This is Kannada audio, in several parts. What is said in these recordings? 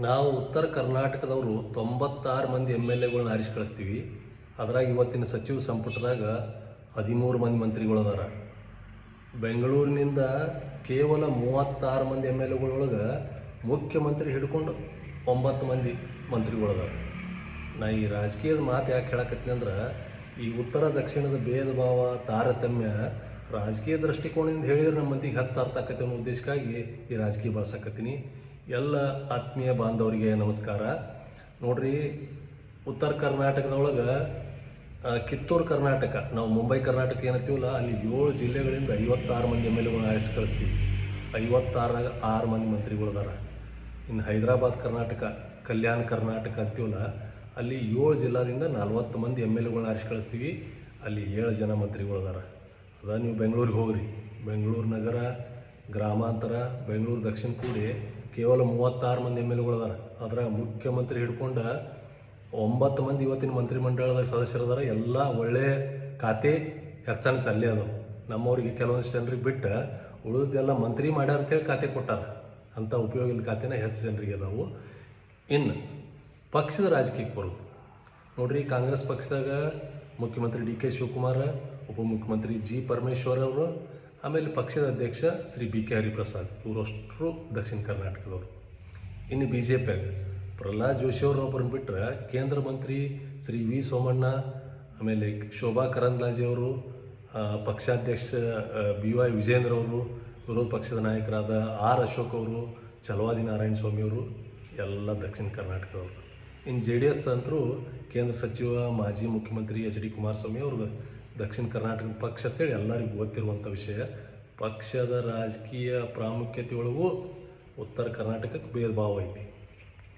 ನಾವು ಉತ್ತರ ಕರ್ನಾಟಕದವರು 96 ಮಂದಿ MLAಗಳನ್ನ ಆರಿಸಿ ಕಳಿಸ್ತೀವಿ. ಅದ್ರಾಗ ಇವತ್ತಿನ ಸಚಿವ ಸಂಪುಟದಾಗ 13 ಮಂದಿ ಮಂತ್ರಿಗಳದಾರ. ಬೆಂಗಳೂರಿನಿಂದ ಕೇವಲ 36 ಮಂದಿ MLAಗಳೊಳಗೆ ಮುಖ್ಯಮಂತ್ರಿ ಹಿಡ್ಕೊಂಡು 9 ಮಂದಿ ಮಂತ್ರಿಗಳದಾರ. ನಾ ಈ ರಾಜಕೀಯದ ಮಾತು ಯಾಕೆ ಹೇಳಕತ್ತೀನಿ ಅಂದ್ರೆ, ಈ ಉತ್ತರ ದಕ್ಷಿಣದ ಭೇದ ಭಾವ ತಾರತಮ್ಯ ರಾಜಕೀಯ ದೃಷ್ಟಿಕೋನದಿಂದ ಹೇಳಿದ್ರೆ ನಮ್ಮ ಮಂದಿಗೆ ಹೆಚ್ಚು ಅರ್ಥ ಆಕತ್ತೆ ಅನ್ನೋ ಉದ್ದೇಶಕ್ಕಾಗಿ ಈ ರಾಜಕೀಯ ಬಳಸಕತ್ತೀನಿ. ಎಲ್ಲ ಆತ್ಮೀಯ ಬಾಂಧವರಿಗೆ ನಮಸ್ಕಾರ. ನೋಡ್ರಿ, ಉತ್ತರ ಕರ್ನಾಟಕದೊಳಗೆ ಕಿತ್ತೂರು ಕರ್ನಾಟಕ, ನಾವು ಮುಂಬೈ ಕರ್ನಾಟಕ ಏನತ್ತೀವಲ್ಲ, ಅಲ್ಲಿ 7 ಜಿಲ್ಲೆಗಳಿಂದ 56 ಮಂದಿ MLAಗಳನ್ನ ಆರಿಸಿ ಕಳಿಸ್ತೀವಿ. 56 ಮಂದಿ ಮಂತ್ರಿಗಳದಾರ. ಇನ್ನು ಹೈದರಾಬಾದ್ ಕರ್ನಾಟಕ, ಕಲ್ಯಾಣ ಕರ್ನಾಟಕ ಅಂತೀವಲ್ಲ, ಅಲ್ಲಿ 7 ಜಿಲ್ಲಾದಿಂದ 40 ಮಂದಿ MLAಗಳನ್ನ ಆರಿಸಿ ಕಳಿಸ್ತೀವಿ. ಅಲ್ಲಿ 7 ಜನ ಮಂತ್ರಿಗಳದಾರ. ಅದ ನೀವು ಬೆಂಗಳೂರಿಗೆ ಹೋಗ್ರಿ, ಬೆಂಗಳೂರು ನಗರ, ಗ್ರಾಮಾಂತರ, ಬೆಂಗಳೂರು ದಕ್ಷಿಣ ಕೂಡಿ ಕೇವಲ 36 ಮಂದಿ MLAಗಳದಾರ. ಅದ್ರಾಗ ಮುಖ್ಯಮಂತ್ರಿ ಹಿಡ್ಕೊಂಡು 9 ಮಂದಿ ಇವತ್ತಿನ ಮಂತ್ರಿಮಂಡಲದ ಸದಸ್ಯರದಾರ. ಎಲ್ಲ ಒಳ್ಳೆಯ ಖಾತೆ ಹೆಚ್ಚಾಣಿಸಿ ಅಲ್ಲೇ ಅದಾವೆ. ನಮ್ಮವ್ರಿಗೆ ಕೆಲವೊಂದು ಜನರಿಗೆ ಬಿಟ್ಟು ಉಳಿದೆಲ್ಲ ಮಂತ್ರಿ ಮಾಡ್ಯಾರ ಅಂತೇಳಿ ಖಾತೆ ಕೊಟ್ಟಾರ. ಅಂಥ ಉಪಯೋಗದ ಖಾತೆನ ಹೆಚ್ಚು ಜನರಿಗೆ ಅದಾವು. ಇನ್ನು ಪಕ್ಷದ ರಾಜಕೀಯಕ್ಕೆ ಬರೋದು ನೋಡ್ರಿ, ಕಾಂಗ್ರೆಸ್ ಪಕ್ಷದಾಗ ಮುಖ್ಯಮಂತ್ರಿ DK ಶಿವಕುಮಾರ್, ಉಪಮುಖ್ಯಮಂತ್ರಿ G ಪರಮೇಶ್ವರ್ ಅವರು, ಆಮೇಲೆ ಪಕ್ಷದ ಅಧ್ಯಕ್ಷ ಶ್ರೀ BK ಹರಿಪ್ರಸಾದ್, ಇವರಷ್ಟರು ದಕ್ಷಿಣ ಕರ್ನಾಟಕದವರು. ಇನ್ನು BJPಯಾಗ ಪ್ರಹ್ಲಾದ್ ಜೋಶಿ ಅವ್ರನ್ನೊಬ್ಬರನ್ನ ಬಿಟ್ಟರೆ ಕೇಂದ್ರ ಮಂತ್ರಿ ಶ್ರೀ V ಸೋಮಣ್ಣ, ಆಮೇಲೆ ಶೋಭಾ ಕರಂದ್ಲಾಜೆ ಅವರು, ಪಕ್ಷಾಧ್ಯಕ್ಷ BY ವಿಜೇಂದ್ರ ಅವರು, ವಿರೋಧ ಪಕ್ಷದ ನಾಯಕರಾದ R ಅಶೋಕ್ ಅವರು, ಚಲವಾದಿ ನಾರಾಯಣ ಸ್ವಾಮಿ ಅವರು, ಎಲ್ಲ ದಕ್ಷಿಣ ಕರ್ನಾಟಕದವರು. ಇನ್ನು JDS ಅಂತರೂ ಕೇಂದ್ರ ಸಚಿವ ಮಾಜಿ ಮುಖ್ಯಮಂತ್ರಿ HD ಕುಮಾರಸ್ವಾಮಿ ಅವ್ರದ್ದು ದಕ್ಷಿಣ ಕರ್ನಾಟಕದ ಪಕ್ಷ ಅಂತೇಳಿ ಎಲ್ಲರಿಗೂ ಗೊತ್ತಿರುವಂಥ ವಿಷಯ. ಪಕ್ಷದ ರಾಜಕೀಯ ಪ್ರಾಮುಖ್ಯತೆಯೊಳಗೂ ಉತ್ತರ ಕರ್ನಾಟಕಕ್ಕೆ ಭೇದ ಭಾವ ಐತಿ.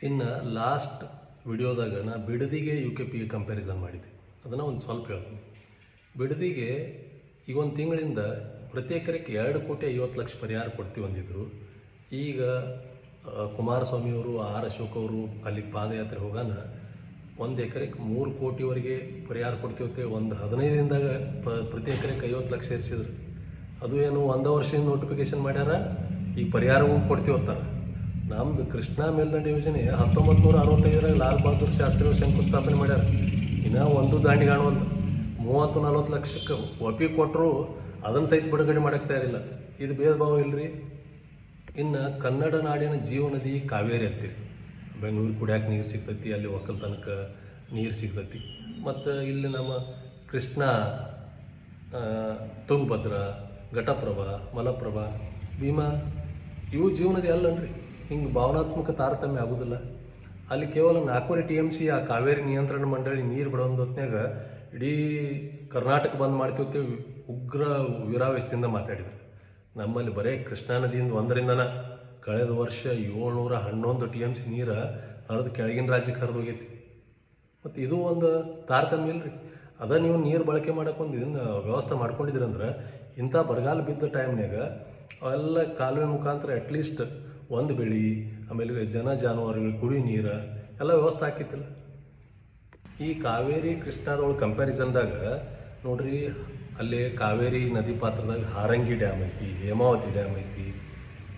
ಇನ್ನು ಲಾಸ್ಟ್ ವಿಡಿಯೋದಾಗ ನಾ ಬಿಡದಿಗೆ UKPಗೆ ಕಂಪ್ಯಾರಿಸನ್ ಮಾಡಿದ್ದೆ. ಅದನ್ನು ಒಂದು ಸ್ವಲ್ಪ ಹೇಳ್ತೀನಿ. ಬಿಡದಿಗೆ ಈಗ ಒಂದು ತಿಂಗಳಿಂದ ಪ್ರತಿ ಎಕರೆಗೆ 2,50,00,000 ಪರಿಹಾರ ಕೊಡ್ತೀವಿ ಅಂದಿದ್ರು. ಈಗ ಕುಮಾರಸ್ವಾಮಿಯವರು, R ಅಶೋಕ್ ಅವರು ಅಲ್ಲಿಗೆ ಪಾದಯಾತ್ರೆ ಹೋಗೋಣ 1 ಎಕರೆಗೆ 3 ಕೋಟಿವರೆಗೆ ಪರಿಹಾರ ಕೊಡ್ತೀವಿ ಅಂತೇಳಿ ಒಂದು 15 ದಿನದಾಗ ಪ್ರತಿ ಎಕರೆಗೆ 50,00,000 ಸೇರಿಸಿದ್ರು. ಅದು ಏನು 1 ವರ್ಷದಿಂದ ನೋಟಿಫಿಕೇಶನ್ ಮಾಡ್ಯಾರ, ಈಗ ಪರಿಹಾರವೂ ಕೊಡ್ತೀವಿ ಅಂತಾರೆ. ನಮ್ಮದು ಕೃಷ್ಣಾ ಮೇಲ್ದಂಡೆ ಯೋಜನೆ 1965ರಾಗ ಲಾಲ್ ಬಹದ್ದೂರ್ ಶಾಸ್ತ್ರಿಗಳು ಶಂಕುಸ್ಥಾಪನೆ ಮಾಡ್ಯಾರ. ಇನ್ನೂ ಒಂದು ದಾಂಡಿ ಕಾಣುವಲ್ಲ. 30-40 ಲಕ್ಷಕ್ಕೆ ಒಪ್ಪಿ ಕೊಟ್ಟರು ಅದನ್ನು ಸಹಿತ ಬಿಡುಗಡೆ ಮಾಡೋಕ್ಕೆ ತಯಾರಿಲ್ಲ. ಇದು ಭೇದ ಭಾವ ಇಲ್ಲರಿ. ಇನ್ನು ಕನ್ನಡ ನಾಡಿನ ಜೀವನದಿ ಕಾವೇರಿ ಅಂತೀರಿ. ಬೆಂಗಳೂರು ಕುಡಿಯೋಕೆ ನೀರು ಸಿಗ್ತೈತಿ, ಅಲ್ಲಿ ಒಕ್ಕಲ್ತನಕ್ಕೆ ನೀರು ಸಿಗ್ತೈತಿ. ಮತ್ತು ಇಲ್ಲಿ ನಮ್ಮ ಕೃಷ್ಣಾ, ತುಂಗಭದ್ರಾ, ಘಟಪ್ರಭಾ, ಮಲಪ್ರಭಾ, ಭೀಮಾ ಇವು ಜೀವನದಿ ಅಲ್ಲನ್ರಿ. ಹಿಂಗೆ ಭಾವನಾತ್ಮಕ ತಾರತಮ್ಯ ಆಗೋದಿಲ್ಲ. ಅಲ್ಲಿ ಕೇವಲ 4 TMC ಆ ಕಾವೇರಿ ನಿಯಂತ್ರಣ ಮಂಡಳಿ ನೀರು ಬಿಡೋದು ಹೊತ್ನ್ಯಾಗ ಇಡೀ ಕರ್ನಾಟಕ ಬಂದ್ ಮಾಡ್ತೀವಿ ಉಗ್ರ ವೀರಾವೇಶದಿಂದ ಮಾತಾಡಿದ್ರು. ನಮ್ಮಲ್ಲಿ ಬರೀ ಕೃಷ್ಣಾ ನದಿಯಿಂದ ಒಂದರಿಂದನ ಕಳೆದ ವರ್ಷ 711 TMC ನೀರು ಹರಿದು ಕೆಳಗಿನ ರಾಜ್ಯಕ್ಕೆ ಹರಿದು ಹೋಗೈತಿ. ಮತ್ತು ಇದು ಒಂದು ತಾರತಮ್ಯ ಇಲ್ರಿ. ಅದ ನೀವು ನೀರು ಬಳಕೆ ಮಾಡೋಕ್ಕೊಂದು ಇದನ್ನು ವ್ಯವಸ್ಥೆ ಮಾಡ್ಕೊಂಡಿದ್ದೀರಂದ್ರೆ ಇಂಥ ಬರಗಾಲ ಬಿದ್ದ ಟೈಮ್ನಾಗ ಅವೆಲ್ಲ ಕಾಲುವೆ ಮುಖಾಂತರ ಅಟ್ಲೀಸ್ಟ್ ಒಂದು ಬೆಳೆ, ಆಮೇಲೆ ಜನ ಜಾನುವಾರುಗಳು ಕುಡಿ ನೀರು ಎಲ್ಲ ವ್ಯವಸ್ಥೆ ಹಾಕಿತ್ತಿಲ್ಲ. ಈ ಕಾವೇರಿ ಕೃಷ್ಣಾದೊಳಗೆ ಕಂಪ್ಯಾರಿಸನ್ದಾಗ ನೋಡ್ರಿ, ಅಲ್ಲಿ ಕಾವೇರಿ ನದಿ ಪಾತ್ರದಾಗ ಹಾರಂಗಿ ಡ್ಯಾಮ್ ಐತಿ, ಹೇಮಾವತಿ ಡ್ಯಾಮ್ ಐತಿ,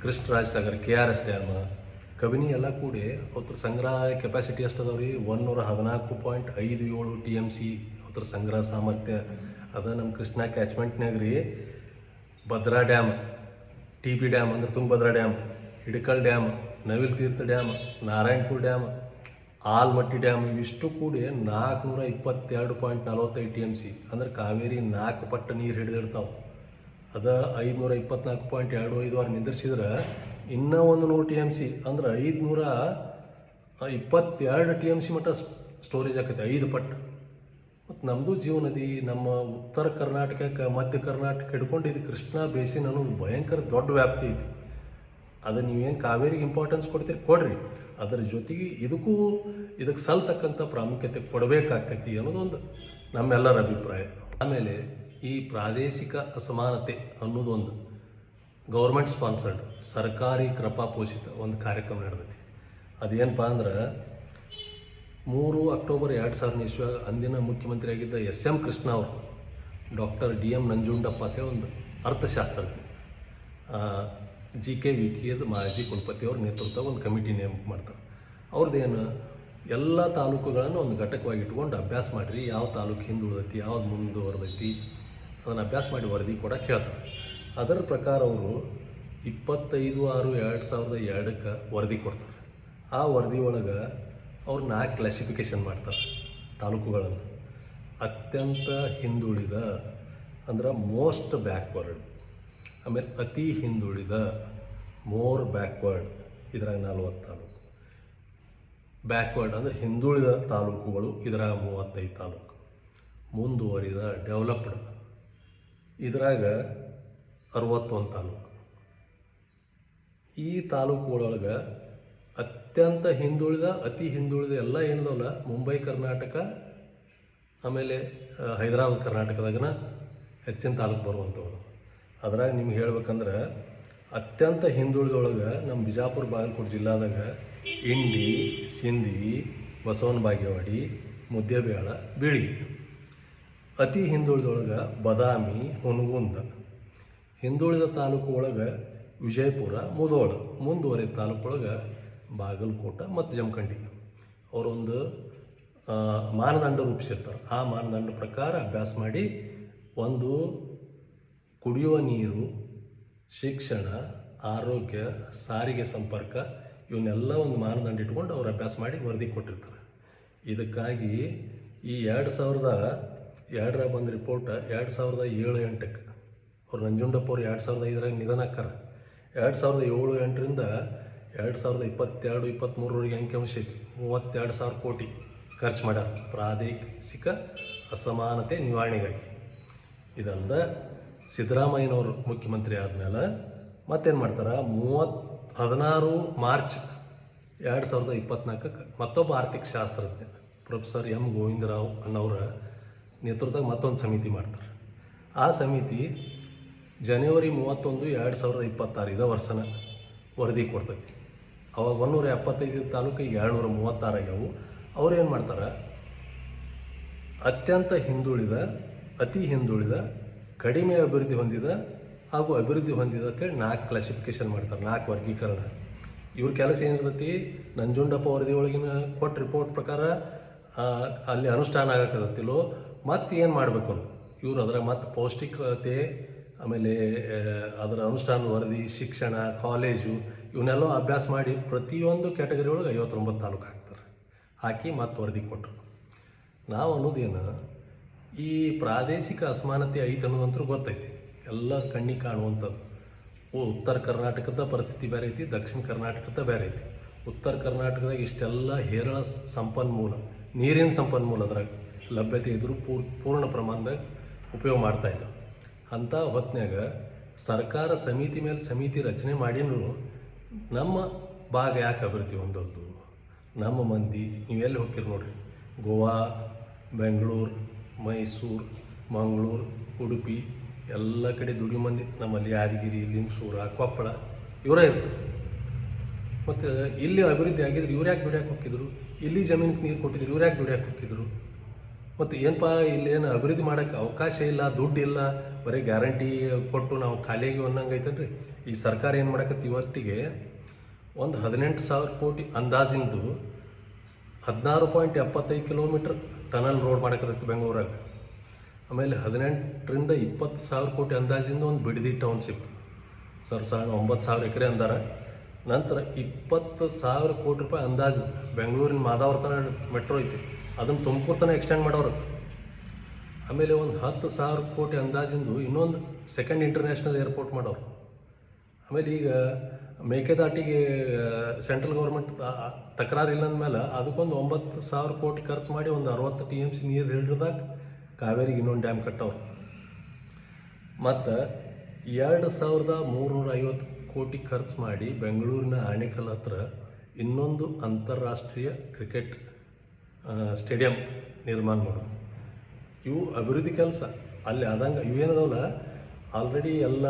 ಕೃಷ್ಣರಾಜ ಸಾಗರ್, KRS ಡ್ಯಾಮ್, ಕಬಿನಿ ಎಲ್ಲ ಕೂಡಿ ಅವ್ರ ಸಂಗ್ರಹ ಕೆಪಾಸಿಟಿ ಎಷ್ಟು ಅದಾವ್ರಿ? 114.57 TMC ಅವ್ರ ಸಂಗ್ರಹ ಸಾಮರ್ಥ್ಯ ಅದ. ನಮ್ಮ ಕೃಷ್ಣಾ ಕ್ಯಾಚ್ಮೆಂಟ್ನಾಗ ರೀ ಭದ್ರಾ ಡ್ಯಾಮ್, TB ಡ್ಯಾಮ್ ಅಂದ್ರೆ Tungabhadra dam, Hidkal dam, Navil Teertha dam, Narayanapura dam, Almatti dam ಇವಿಷ್ಟು ಕೂಡಿ 422.45 TMC ಅಂದ್ರೆ ಕಾವೇರಿ 4 ಪಟ್ಟು ನೀರು ಹಿಡಿದಿರ್ತಾವೆ. ಅದ 524.25 ನಿಂದಿರ್ಸಿದ್ರೆ ಇನ್ನೂ ಒಂದು 100 TMC ಅಂದ್ರೆ 522 TMC ಮಟ್ಟ ಸ್ಟೋರೇಜ್ ಆಕೈತೆ, 5 ಪಟ್ಟು. ಮತ್ತು ನಮ್ಮದು ಜೀವನದಿ, ನಮ್ಮ ಉತ್ತರ ಕರ್ನಾಟಕಕ್ಕೆ ಮಧ್ಯ ಕರ್ನಾಟಕ ಹಿಡ್ಕೊಂಡು ಇದು ಕೃಷ್ಣಾ ಬೇಸಿನ್ ಅನ್ನೋದು ಭಯಂಕರ ದೊಡ್ಡ ವ್ಯಾಪ್ತಿ ಐತಿ. ಅದು ನೀವೇನು ಕಾವೇರಿಗೆ ಇಂಪಾರ್ಟೆನ್ಸ್ ಕೊಡ್ತೀರಿ ಕೊಡ್ರಿ, ಅದರ ಜೊತೆಗೆ ಇದಕ್ಕೆ ಸಲ್ತಕ್ಕಂಥ ಪ್ರಾಮುಖ್ಯತೆ ಕೊಡಬೇಕಾಕೈತಿ ಅನ್ನೋದೊಂದು ನಮ್ಮೆಲ್ಲರ ಅಭಿಪ್ರಾಯ. ಆಮೇಲೆ ಈ ಪ್ರಾದೇಶಿಕ ಅಸಮಾನತೆ ಅನ್ನೋದೊಂದು ಗೌರ್ಮೆಂಟ್ ಸ್ಪಾನ್ಸರ್ಡ್ ಸರ್ಕಾರಿ ಕೃಪಾ ಪೋಷಿತ ಒಂದು ಕಾರ್ಯಕ್ರಮ ನಡೆದೈತಿ. ಅದೇನಪ್ಪ ಅಂದ್ರೆ 3 ಅಕ್ಟೋಬರ್ 2000 ಇಸ್ವಿಯಾಗ ಅಂದಿನ ಮುಖ್ಯಮಂತ್ರಿ ಆಗಿದ್ದ SM ಕೃಷ್ಣ ಅವರು ಡಾಕ್ಟರ್ DM ನಂಜುಂಡಪ್ಪ ಅಂತೇಳಿ ಒಂದು ಅರ್ಥಶಾಸ್ತ್ರಜ್ಞ, GKVKದ ಮಾಜಿ ಕುಲಪತಿ ಅವ್ರ ನೇತೃತ್ವ ಒಂದು ಕಮಿಟಿ ನೇಮಕ ಮಾಡ್ತಾರೆ. ಅವ್ರದ್ದೇನು ಎಲ್ಲ ತಾಲೂಕುಗಳನ್ನು ಒಂದು ಘಟಕವಾಗಿ ಇಟ್ಕೊಂಡು ಅಭ್ಯಾಸ ಮಾಡಿರಿ, ಯಾವ ತಾಲೂಕು ಹಿಂದುಳಿದೈತಿ, ಯಾವ್ದು ಮುಂದುವರೆದೈತಿ, ಅದನ್ನು ಅಭ್ಯಾಸ ಮಾಡಿ ವರದಿ ಕೂಡ ಕೇಳ್ತಾರೆ. ಅದರ ಪ್ರಕಾರ ಅವರು 25/6/2002 ವರದಿ ಕೊಡ್ತಾರೆ. ಆ ವರದಿ ಒಳಗೆ ಅವ್ರು 4 ಕ್ಲಾಸಿಫಿಕೇಷನ್ ಮಾಡ್ತಾರೆ ತಾಲೂಕುಗಳನ್ನು. ಅತ್ಯಂತ ಹಿಂದುಳಿದ ಅಂದ್ರೆ ಮೋಸ್ಟ್ ಬ್ಯಾಕ್ವರ್ಡ್, ಆಮೇಲೆ ಅತಿ ಹಿಂದುಳಿದ ಮೋರ್ ಬ್ಯಾಕ್ವರ್ಡ್, ಇದ್ರಾಗ 40 ತಾಲೂಕು. ಬ್ಯಾಕ್ವರ್ಡ್ ಅಂದರೆ ಹಿಂದುಳಿದ ತಾಲೂಕುಗಳು, ಇದರಾಗ 35 ತಾಲೂಕು. ಮುಂದುವರಿದ ಡೆವಲಪ್ಡ್, ಇದ್ರಾಗ 61 ತಾಲೂಕು. ಈ ತಾಲೂಕುಗಳೊಳಗೆ ಅತ್ಯಂತ ಹಿಂದುಳಿದ, ಅತಿ ಹಿಂದುಳಿದ ಎಲ್ಲ ಏನಿದಾವಲ್ಲ, ಮುಂಬೈ ಕರ್ನಾಟಕ ಆಮೇಲೆ ಹೈದರಾಬಾದ್ ಕರ್ನಾಟಕದಾಗನ ಹೆಚ್ಚಿನ ತಾಲೂಕು ಬರುವಂಥವ್ರು. ಅದ್ರಾಗ ನಿಮ್ಗೆ ಹೇಳ್ಬೇಕಂದ್ರೆ ಅತ್ಯಂತ ಹಿಂದುಳಿದೊಳಗೆ ನಮ್ಮ ಬಿಜಾಪುರ ಬಾಗಲಕೋಟೆ ಜಿಲ್ಲಾದಾಗ ಇಂಡಿ, ಸಿಂದಗಿ, ಬಸವನ ಬಾಗೇವಾಡಿ, ಮುದ್ದೇಬೇಳ, ಬೀಳಿಗೆ. ಅತಿ ಹಿಂದುಳಿದೊಳಗೆ ಬದಾಮಿ, ಹುನಗುಂದ. ಹಿಂದುಳಿದ ತಾಲೂಕು ಒಳಗೆ ವಿಜಯಪುರ, ಮುಧೋಳ. ಮುಂದುವರಿದ ತಾಲೂಕೊಳಗೆ ಬಾಗಲಕೋಟೆ ಮತ್ತು ಜಮಖಂಡಿ. ಅವರೊಂದು ಮಾನದಂಡ ರೂಪಿಸಿರ್ತಾರೆ. ಆ ಮಾನದಂಡ ಪ್ರಕಾರ ಅಭ್ಯಾಸ ಮಾಡಿ ಒಂದು ಕುಡಿಯುವ ನೀರು, ಶಿಕ್ಷಣ, ಆರೋಗ್ಯ, ಸಾರಿಗೆ ಸಂಪರ್ಕ ಇವನ್ನೆಲ್ಲ ಒಂದು ಮಾನದಂಡ ಇಟ್ಕೊಂಡು ಅವ್ರು ಅಭ್ಯಾಸ ಮಾಡಿ ವರದಿ ಕೊಟ್ಟಿರ್ತಾರೆ. ಇದಕ್ಕಾಗಿ ಈ 2002 ಬಂದ ರಿಪೋರ್ಟ್ 2007-08 ಅವ್ರು ನಂಜುಂಡಪ್ಪ ಅವ್ರು 2005 ನಿಧನ ಆಕ್ಕಾರ. 2007-08ರಿಂದ 2022-23 ಅಂಕಿಅಂಶ ಐತಿ. 32,000 ಕೋಟಿ ಖರ್ಚು ಮಾಡ್ಯಾರ ಪ್ರಾದೇಶಿಕ ಅಸಮಾನತೆ ನಿವಾರಣೆಗಾಗಿ. ಇದಲ್ಲದೆ ಸಿದ್ದರಾಮಯ್ಯನವರು ಮುಖ್ಯಮಂತ್ರಿ ಆದಮೇಲೆ ಮತ್ತೇನು ಮಾಡ್ತಾರೆ, 16 ಮಾರ್ಚ್ 2024 ಮತ್ತೊಬ್ಬ ಆರ್ಥಿಕ ಶಾಸ್ತ್ರಜ್ಞ ಪ್ರೊಫೆಸರ್ ಎಂ ಗೋವಿಂದರಾವ್ ಅನ್ನೋರ ನೇತೃತ್ವದಾಗ ಮತ್ತೊಂದು ಸಮಿತಿ ಮಾಡ್ತಾರೆ. ಆ ಸಮಿತಿ ಜನವರಿ 31, 2026 ಇದೇ ವರ್ಷನ ವರದಿ ಕೊಡ್ತೈತಿ. ಅವಾಗ 175 ತಾಲೂಕಿಗೆ 236 ಆಗ್ಯಾವು. ಅವ್ರೇನು ಮಾಡ್ತಾರೆ, ಅತ್ಯಂತ ಹಿಂದುಳಿದ, ಅತಿ ಹಿಂದುಳಿದ, ಕಡಿಮೆ ಅಭಿವೃದ್ಧಿ ಹೊಂದಿದ ಹಾಗೂ ಅಭಿವೃದ್ಧಿ ಹೊಂದಿದ ಅಂತೇಳಿ 4 ಕ್ಲಾಸಿಫಿಕೇಷನ್ ಮಾಡ್ತಾರೆ, 4 ವರ್ಗೀಕರಣ. ಇವ್ರ ಕೆಲಸ ಏನಿರ್ತೈತಿ, ನಂಜುಂಡಪ್ಪ ವರದಿ ಒಳಗಿನ ಕೊಟ್ಟ ರಿಪೋರ್ಟ್ ಪ್ರಕಾರ ಅಲ್ಲಿ ಅನುಷ್ಠಾನ ಆಗಕ್ಕತ್ತಿಲ್ಲೋ ಮತ್ತು ಏನು ಮಾಡಬೇಕು ಅನ್ನೋ ಇವರು ಅದರ ಮತ್ತು ಪೌಷ್ಟಿಕತೆ, ಆಮೇಲೆ ಅದರ ಅನುಷ್ಠಾನದ ವರದಿ, ಶಿಕ್ಷಣ, ಕಾಲೇಜು ಇವನ್ನೆಲ್ಲ ಅಭ್ಯಾಸ ಮಾಡಿ ಪ್ರತಿಯೊಂದು ಕ್ಯಾಟಗರಿ ಒಳಗೆ 59 ತಾಲೂಕು ಹಾಕ್ತಾರೆ. ಹಾಕಿ ಮತ್ತು ವರದಿ ಕೊಟ್ಟರು. ನಾವು ಅನ್ನೋದೇನು, ಈ ಪ್ರಾದೇಶಿಕ ಅಸಮಾನತೆ ಐತೆ ಅನ್ನೋದಂತೂ ಗೊತ್ತೈತಿ, ಎಲ್ಲ ಕಣ್ಣಿಗೆ ಕಾಣುವಂಥದ್ದು. ಉತ್ತರ ಕರ್ನಾಟಕದ ಪರಿಸ್ಥಿತಿ ಬೇರೆ ಐತಿ, ದಕ್ಷಿಣ ಕರ್ನಾಟಕದ ಬೇರೆ ಐತಿ. ಉತ್ತರ ಕರ್ನಾಟಕದಾಗ ಇಷ್ಟೆಲ್ಲ ಹೇರಳ ಸಂಪನ್ಮೂಲ, ನೀರಿನ ಸಂಪನ್ಮೂಲ ಅದ್ರಾಗ ಲಭ್ಯತೆ ಇದ್ದರೂ ಪೂರ್ಣ ಪ್ರಮಾಣದಾಗ ಉಪಯೋಗ ಮಾಡ್ತಾಯಿಲ್ಲ. ಅಂಥ ಹೊತ್ತಿನಾಗ ಸರ್ಕಾರ ಸಮಿತಿ ಮೇಲೆ ಸಮಿತಿ ರಚನೆ ಮಾಡಿನೂ ನಮ್ಮ ಭಾಗ ಯಾಕೆ ಅಭಿವೃದ್ಧಿ ಹೊಂದೋದು? ನಮ್ಮ ಮಂದಿ ನೀವೆಲ್ಲಿ ಹೋಗ್ತೀರಿ ನೋಡ್ರಿ, ಗೋವಾ, ಬೆಂಗಳೂರು, ಮೈಸೂರು, ಮಂಗಳೂರು, ಉಡುಪಿ ಎಲ್ಲ ಕಡೆ ದುಡಿ ಮಂದಿ ನಮ್ಮಲ್ಲಿ ಯಾದಗಿರಿ, ಲಿಂಗಸೂರ, ಕೊಪ್ಪಳ ಇವರೇ ಇರ್ತಾರೆ. ಮತ್ತು ಇಲ್ಲಿ ಅಭಿವೃದ್ಧಿ ಆಗಿದ್ರು ಇವ್ರು ಯಾಕೆ ದುಡಿಯಾಕೆ ಹೋಗಿದ್ರು? ಇಲ್ಲಿ ಜಮೀನಿಗೆ ನೀರು ಕೊಟ್ಟಿದ್ರು ಇವ್ರು ಯಾಕೆ ದುಡಿಯಾಕೆ ಹೋಗಿದ್ರು? ಮತ್ತು ಏನಪ್ಪ ಇಲ್ಲೇನು ಅಭಿವೃದ್ಧಿ ಮಾಡೋಕ್ಕೆ ಅವಕಾಶ ಇಲ್ಲ, ದುಡ್ಡಿಲ್ಲ, ಬರೀ ಗ್ಯಾರಂಟಿ ಕೊಟ್ಟು ನಾವು ಖಾಲಿಯಾಗಿ ಅನ್ನಂಗೆ ಐತನ್ರಿ. ಈ ಸರ್ಕಾರ ಏನು ಮಾಡಕತ್ತಿ, ಇವತ್ತಿಗೆ ಒಂದು 18,000 ಕೋಟಿ ಅಂದಾಜಿಂದು 16.75 ಕಿಲೋಮೀಟ್ರ್ ಟನಲ್ ರೋಡ್ ಮಾಡಕತ್ತೈತಿ ಬೆಂಗಳೂರಾಗ. ಆಮೇಲೆ 18ರಿಂದ 20,000 ಕೋಟಿ ಅಂದಾಜಿಂದ ಒಂದು ಬಿಡದಿ ಟೌನ್ಶಿಪ್, 9,000 ಎಕರೆ ಅಂದಾರ. ನಂತರ 20,000 ಕೋಟಿ ರೂಪಾಯಿ ಅಂದಾಜು ಬೆಂಗಳೂರಿನ ಮಾದಾವರ ತನಕ ಮೆಟ್ರೋ ಐತಿ, ಅದನ್ನು ತುಮಕೂರು ತನಕ ಎಕ್ಸ್ಟೆಂಡ್ ಮಾಡೋರು. ಆಮೇಲೆ ಒಂದು 10,000 ಕೋಟಿ ಅಂದಾಜಿಂದು ಇನ್ನೊಂದು ಸೆಕೆಂಡ್ ಇಂಟರ್ನ್ಯಾಷನಲ್ ಏರ್ಪೋರ್ಟ್ ಮಾಡೋರು. ಆಮೇಲೆ ಈಗ ಮೇಕೆದಾಟಿಗೆ ಸೆಂಟ್ರಲ್ ಗೌರ್ಮೆಂಟ್ ತಕರಾರು ಇಲ್ಲ ಅಂದಮೇಲೆ ಅದಕ್ಕೊಂದು 9,000 ಕೋಟಿ ಖರ್ಚು ಮಾಡಿ ಒಂದು 60 TMC ನೀರು ಹಿಡಿದಾಗ ಕಾವೇರಿಗೆ ಇನ್ನೊಂದು ಡ್ಯಾಮ್ ಕಟ್ಟವ್ರು. ಮತ್ತು 2,350 ಕೋಟಿ ಖರ್ಚು ಮಾಡಿ ಬೆಂಗಳೂರಿನ ಆಣೆಕಲ್ ಹತ್ರ ಇನ್ನೊಂದು ಅಂತಾರಾಷ್ಟ್ರೀಯ ಕ್ರಿಕೆಟ್ ಸ್ಟೇಡಿಯಂ ನಿರ್ಮಾಣ ಮಾಡೋದು. ಇವು ಅಭಿವೃದ್ಧಿ ಕೆಲಸ ಅಲ್ಲಿ ಆದಂಗೆ ಇವೇನದವಲ್ಲ. ಆಲ್ರೆಡಿ ಎಲ್ಲ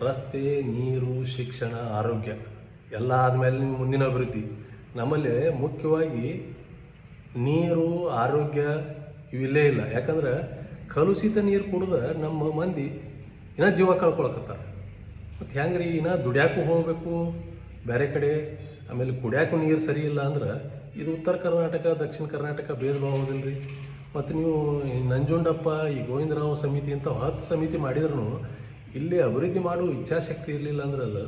ರಸ್ತೆ, ನೀರು, ಶಿಕ್ಷಣ, ಆರೋಗ್ಯ ಎಲ್ಲ ಆದಮೇಲೆ ನೀವು ಮುಂದಿನ ಅಭಿವೃದ್ಧಿ. ನಮ್ಮಲ್ಲಿ ಮುಖ್ಯವಾಗಿ ನೀರು, ಆರೋಗ್ಯ ಇವಿಲ್ಲೇ ಇಲ್ಲ. ಯಾಕಂದ್ರೆ ಕಲುಷಿತ ನೀರು ಕುಡಿದು ನಮ್ಮ ಮಂದಿ ಇನ್ನೂ ಜೀವ ಕಳ್ಕೊಳಕತ್ತಾರೆ. ಮತ್ತು ಹೆಂಗೆ ರೀ, ಇನ್ನೂ ದುಡ್ಯಾಕೂ ಹೋಗಬೇಕು, ಬೇರೆ ಕಡೆ ಆಮೇಲೆ ಕುಡಿಯೋಕೆ ನೀರು ಸರಿ ಇಲ್ಲ ಅಂದ್ರೆ ಇದು ಉತ್ತರ ಕರ್ನಾಟಕ ದಕ್ಷಿಣ ಕರ್ನಾಟಕ ಭೇದ ಭಾವ ಹೌದಿಲ್ಲ ರೀ. ಮತ್ತು ನೀವು ನಂಜುಂಡಪ್ಪ ಈ ಗೋವಿಂದರಾವ್ ಸಮಿತಿ ಅಂತ 10 ಸಮಿತಿ ಮಾಡಿದ್ರೂ ಇಲ್ಲಿ ಅಭಿವೃದ್ಧಿ ಮಾಡೋ ಇಚ್ಛಾಶಕ್ತಿ ಇರಲಿಲ್ಲ ಅಂದ್ರೆ ಅದು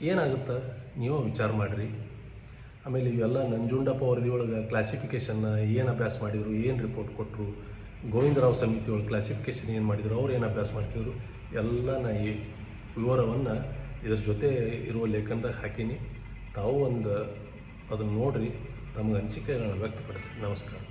ಏನಾಗುತ್ತೆ ನೀವು ವಿಚಾರ ಮಾಡಿರಿ. ಆಮೇಲೆ ಇವೆಲ್ಲ ನಂಜುಂಡಪ್ಪ ವರದಿ ಒಳಗೆ ಕ್ಲಾಸಿಫಿಕೇಷನ್ನ ಏನು ಅಭ್ಯಾಸ ಮಾಡಿದರು, ಏನು ರಿಪೋರ್ಟ್ ಕೊಟ್ಟರು, ಗೋವಿಂದರಾವ್ ಸಮಿತಿ ಒಳಗೆ ಕ್ಲಾಸಿಫಿಕೇಷನ್ ಏನು ಮಾಡಿದರು, ಅವ್ರು ಏನು ಅಭ್ಯಾಸ ಮಾಡ್ತಿದ್ರು ಎಲ್ಲ ನಾ ಈ ವಿವರವನ್ನು ಇದ್ರ ಜೊತೆ ಇರುವ ಲೇಖನದಾಗ ಹಾಕೀನಿ. ತಾವು ಅದನ್ನು ನೋಡಿರಿ, ತಮಗೆ ಅನಿಸಿಕೆಗಳನ್ನ ವ್ಯಕ್ತಪಡಿಸಿ. ನಮಸ್ಕಾರ.